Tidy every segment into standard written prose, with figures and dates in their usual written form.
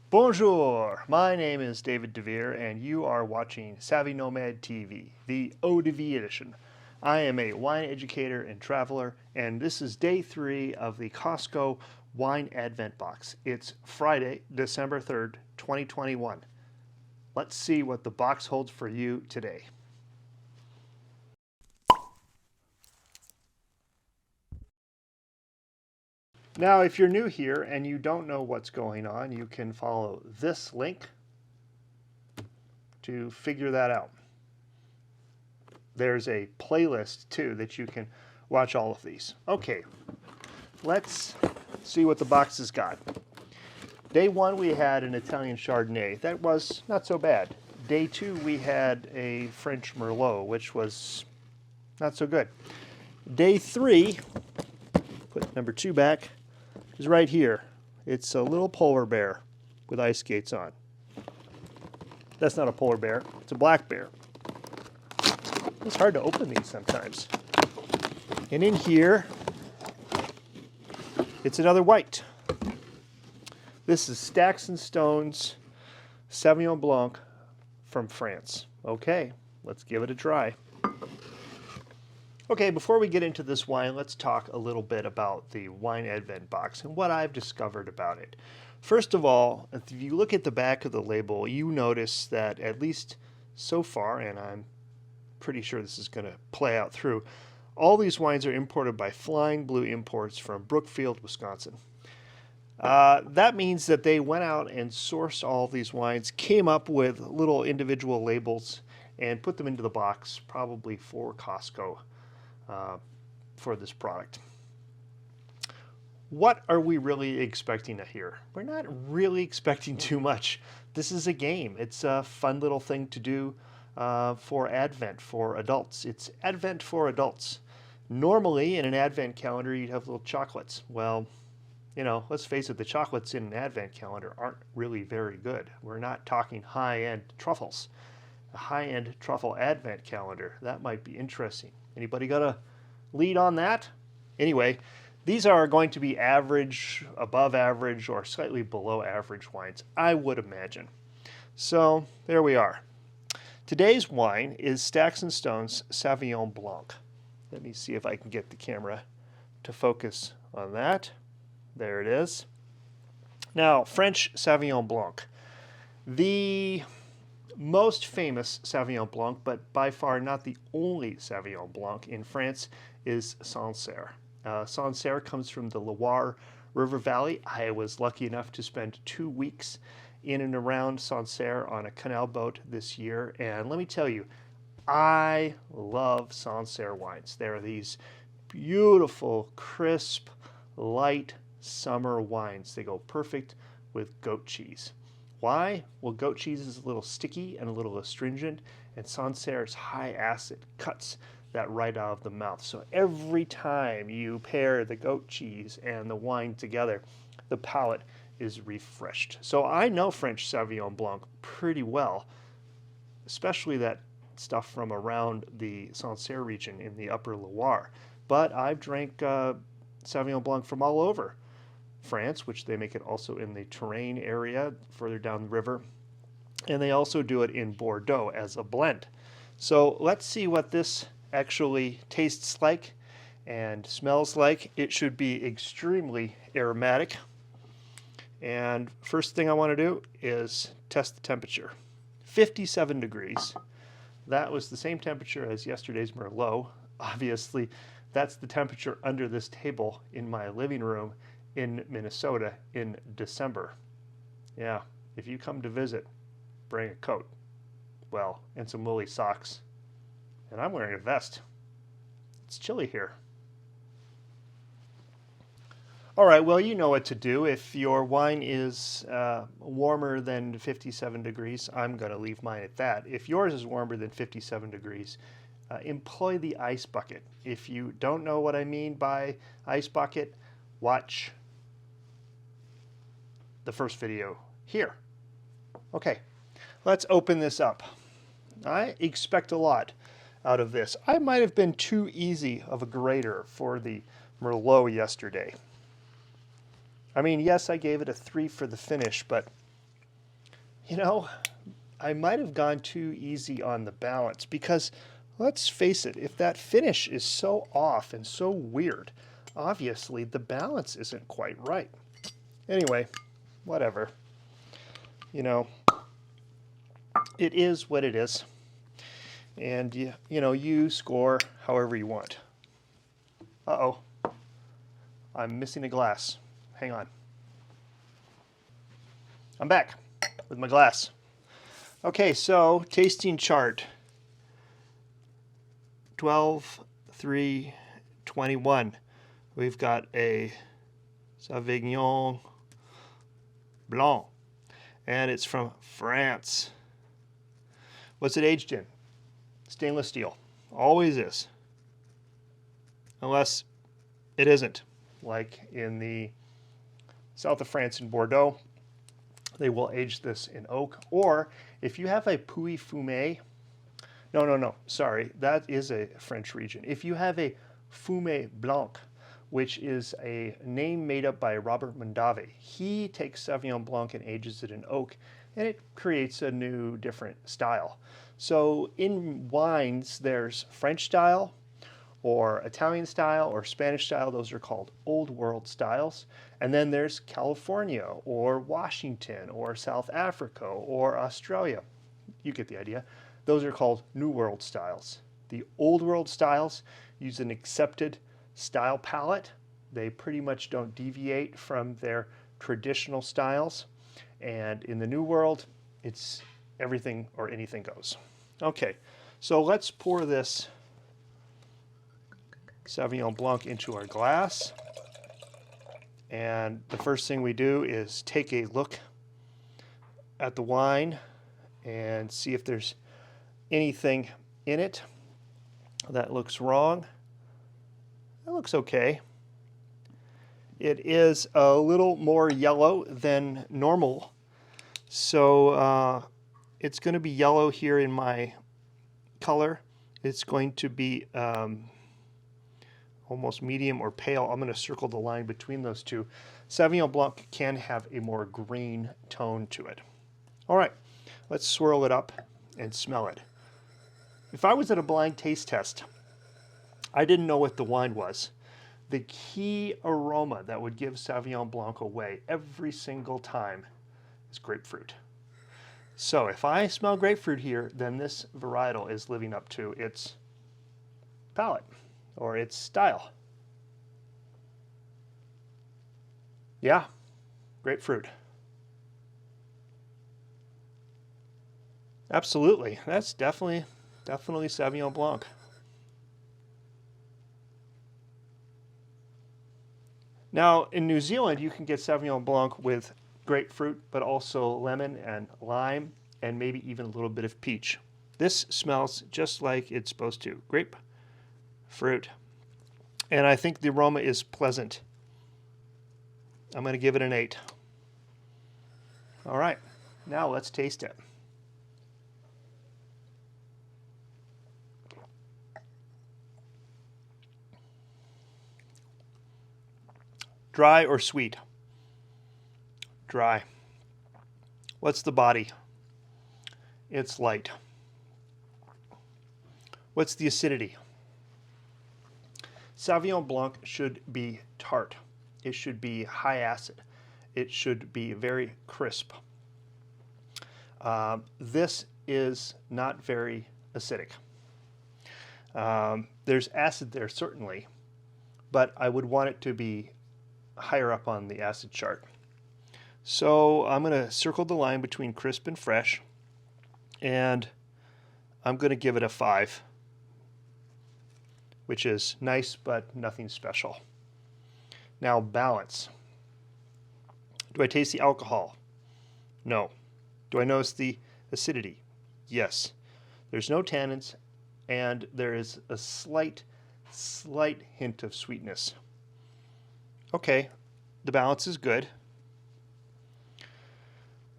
Bonjour, my name is David DeVere and you are watching Savvy Nomad TV, the eau de vie edition. I am a wine educator and traveler, and this is day 3 of the Costco Wine Advent Box. It's Friday, December 3rd, 2021. Let's see what the box holds for you today. Now, if you're new here and you don't know what's going on, you can follow this link to figure that out. There's a playlist too that you can watch all of these. Okay, let's see what the box has got. Day 1 we had an Italian Chardonnay. That was not so bad. Day 2 we had a French Merlot, which was not so good. Day 3, put number 2 back, is right here. It's a little polar bear with ice skates on. That's not a polar bear, it's a black bear. It's hard to open these sometimes. And in here, it's another white. This is Stacks and Stones Sauvignon Blanc from France. Okay, let's give it a try. Okay, before we get into this wine, let's talk a little bit about the Wine Advent Box and what I've discovered about it. First of all, if you look at the back of the label, you notice that at least so far, and I'm pretty sure this is going to play out through, all these wines are imported by Flying Blue Imports from Brookfield, Wisconsin. That means that they went out and sourced all of these wines, came up with little individual labels, and put them into the box, probably for Costco. For this product. What are we really expecting here? We're not really expecting too much. This is a game. It's a fun little thing to do for Advent for adults. It's Advent for adults. Normally in an Advent calendar you'd have little chocolates. Well, you know, let's face it, the chocolates in an Advent calendar aren't really very good. We're not talking high-end truffles. A high-end truffle Advent calendar, that might be interesting. Anybody got a lead on that? Anyway, these are going to be average, above average, or slightly below average wines, I would imagine. So there we are. Today's wine is Stacks and Stones Sauvignon Blanc. Let me see if I can get the camera to focus on that. There it is. Now, French Sauvignon Blanc. The most famous Sauvignon Blanc, but by far not the only Sauvignon Blanc in France, is Sancerre. Sancerre comes from the Loire River Valley. I was lucky enough to spend 2 weeks in and around Sancerre on a canal boat this year, and let me tell you, I love Sancerre wines. They're these beautiful, crisp, light summer wines. They go perfect with goat cheese. Why? Well, goat cheese is a little sticky and a little astringent, and Sancerre's high acid cuts that right out of the mouth. So every time you pair the goat cheese and the wine together, the palate is refreshed. So I know French Sauvignon Blanc pretty well, especially that stuff from around the Sancerre region in the upper Loire. But I've drank Sauvignon Blanc from all over France, which they make it also in the Touraine area further down the river, and they also do it in Bordeaux as a blend. So let's see what this actually tastes like and smells like. It should be extremely aromatic, and first thing I want to do is test the temperature. 57 degrees. That was the same temperature as yesterday's Merlot. Obviously that's the temperature under this table in my living room in Minnesota in December. Yeah, if you come to visit, bring a coat. Well, and some woolly socks. And I'm wearing a vest. It's chilly here. All right, well, you know what to do. If your wine is warmer than 57 degrees, I'm going to leave mine at that. If yours is warmer than 57 degrees, employ the ice bucket. If you don't know what I mean by ice bucket, watch the first video here. Okay, let's open this up. I expect a lot out of this. I might have been too easy of a grader for the Merlot yesterday. I mean, yes, I gave it a 3 for the finish, but You know, I might have gone too easy on the balance because let's face it, if that finish is so off and so weird, obviously the balance isn't quite right. Anyway, whatever. You know, it is what it is. And you score however you want. Uh-oh. I'm missing a glass. Hang on. I'm back with my glass. Okay, so tasting chart. 12-3-21. We've got a Sauvignon Blanc, and it's from France. What's it aged in? Stainless steel. Always is. Unless it isn't. Like in the south of France in Bordeaux, they will age this in oak. Or if you have a Puy Fumé, no, sorry, that is a French region. If you have a Fumé Blanc, which is a name made up by Robert Mondavi, he takes Sauvignon Blanc and ages it in oak, and it creates a new, different style. So in wines, there's French style, or Italian style, or Spanish style. Those are called Old World styles. And then there's California, or Washington, or South Africa, or Australia. You get the idea. Those are called New World styles. The Old World styles use an accepted style palette. They pretty much don't deviate from their traditional styles. And in the New World, it's everything or anything goes. Okay, so let's pour this Sauvignon Blanc into our glass. And the first thing we do is take a look at the wine and see if there's anything in it that looks wrong. It looks okay. It is a little more yellow than normal. So it's going to be yellow here in my color. It's going to be almost medium or pale. I'm going to circle the line between those two. Sauvignon Blanc can have a more green tone to it. All right, let's swirl it up and smell it. If I was at a blind taste test, I didn't know what the wine was. The key aroma that would give Sauvignon Blanc away every single time is grapefruit. So if I smell grapefruit here, then this varietal is living up to its palate or its style. Yeah, grapefruit. Absolutely. That's definitely Sauvignon Blanc. Now, in New Zealand, you can get Sauvignon Blanc with grapefruit, but also lemon and lime, and maybe even a little bit of peach. This smells just like it's supposed to. Grapefruit. And I think the aroma is pleasant. I'm going to give it an 8. All right, now let's taste it. Dry or sweet? Dry. What's the body? It's light. What's the acidity? Sauvignon Blanc should be tart. It should be high acid. It should be very crisp. This is not very acidic. There's acid there, certainly, but I would want it to be higher up on the acid chart. So I'm going to circle the line between crisp and fresh, and I'm going to give it a 5, which is nice but nothing special. Now, balance. Do I taste the alcohol? No. Do I notice the acidity? Yes. There's no tannins, and there is a slight hint of sweetness. Okay, the balance is good.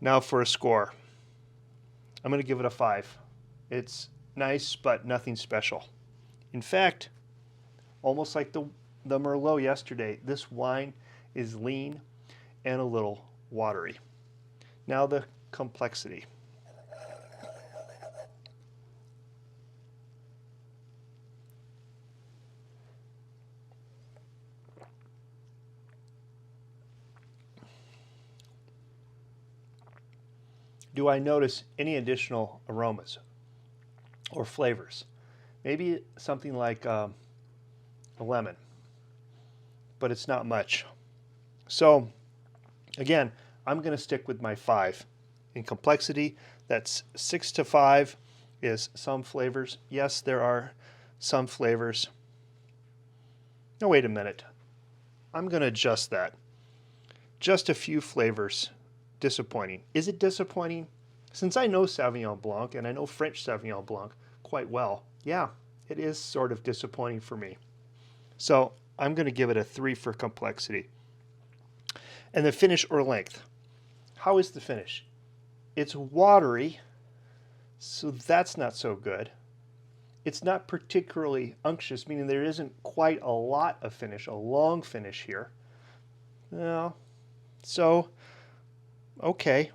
Now for a score. I'm going to give it a 5. It's nice, but nothing special. In fact, almost like the Merlot yesterday, this wine is lean and a little watery. Now the complexity. Do I notice any additional aromas or flavors? Maybe something like a lemon, but it's not much. So again, I'm going to stick with my 5 in complexity. That's 6 to 5 is some flavors. Yes, there are some flavors. No, wait a minute. I'm going to adjust that. Just a few flavors. Disappointing. Is it disappointing? Since I know Sauvignon Blanc and I know French Sauvignon Blanc quite well, yeah, it is sort of disappointing for me. So I'm going to give it a 3 for complexity. And the finish or length. How is the finish? It's watery, so that's not so good. It's not particularly unctuous, meaning there isn't quite a lot of finish, a long finish here. No. So, okay.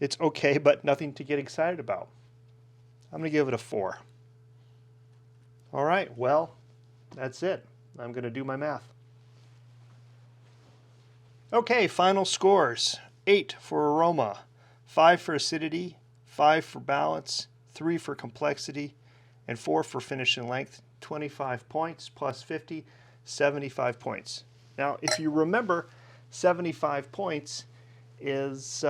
It's okay, but nothing to get excited about. I'm going to give it a 4. All right, well, that's it. I'm going to do my math. Okay, final scores. 8 for aroma, 5 for acidity, 5 for balance, 3 for complexity, and 4 for finish and length. 25 points plus 50, 75 points. Now, if you remember, 75 points is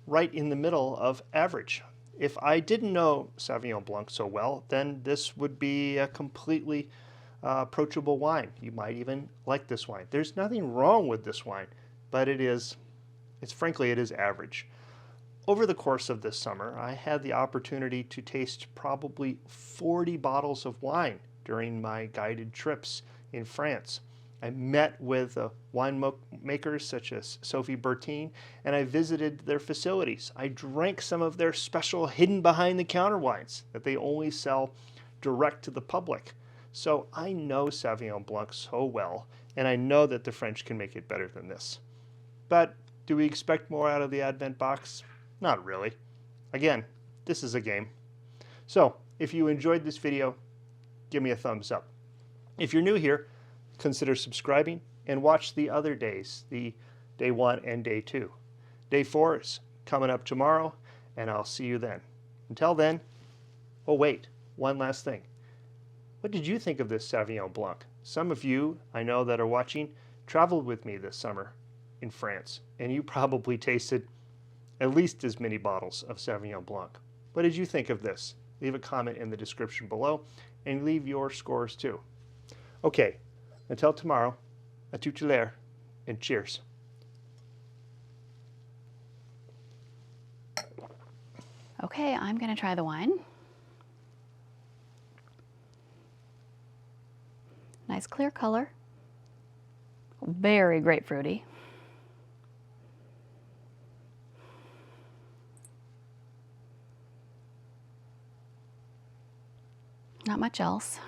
right in the middle of average. If I didn't know Sauvignon Blanc so well, then this would be a completely approachable wine. You might even like this wine. There's nothing wrong with this wine, but frankly, it is average. Over the course of this summer, I had the opportunity to taste probably 40 bottles of wine during my guided trips in France. I met with winemakers such as Sophie Bertin, and I visited their facilities. I drank some of their special hidden behind the counter wines that they only sell direct to the public. So I know Sauvignon Blanc so well, and I know that the French can make it better than this. But do we expect more out of the Advent box? Not really. Again, this is a game. So if you enjoyed this video, give me a thumbs up. If you're new here, consider subscribing and watch the other days, the day 1 and day 2. Day 4 is coming up tomorrow, and I'll see you then. Until then, oh wait, one last thing. What did you think of this Sauvignon Blanc? Some of you, I know that are watching, traveled with me this summer in France, and you probably tasted at least as many bottles of Sauvignon Blanc. What did you think of this? Leave a comment in the description below, and leave your scores too. Okay, until tomorrow, à toute l'heure, and cheers. Okay, I'm going to try the wine. Nice clear color. Very grapefruity. Not much else.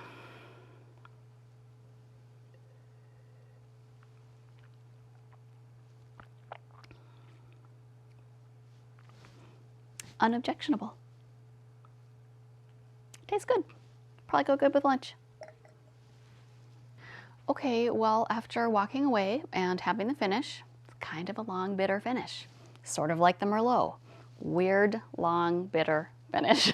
Unobjectionable. Tastes good. Probably go good with lunch. Okay, well, after walking away and having the finish, it's kind of a long, bitter finish. Sort of like the Merlot. Weird, long, bitter finish.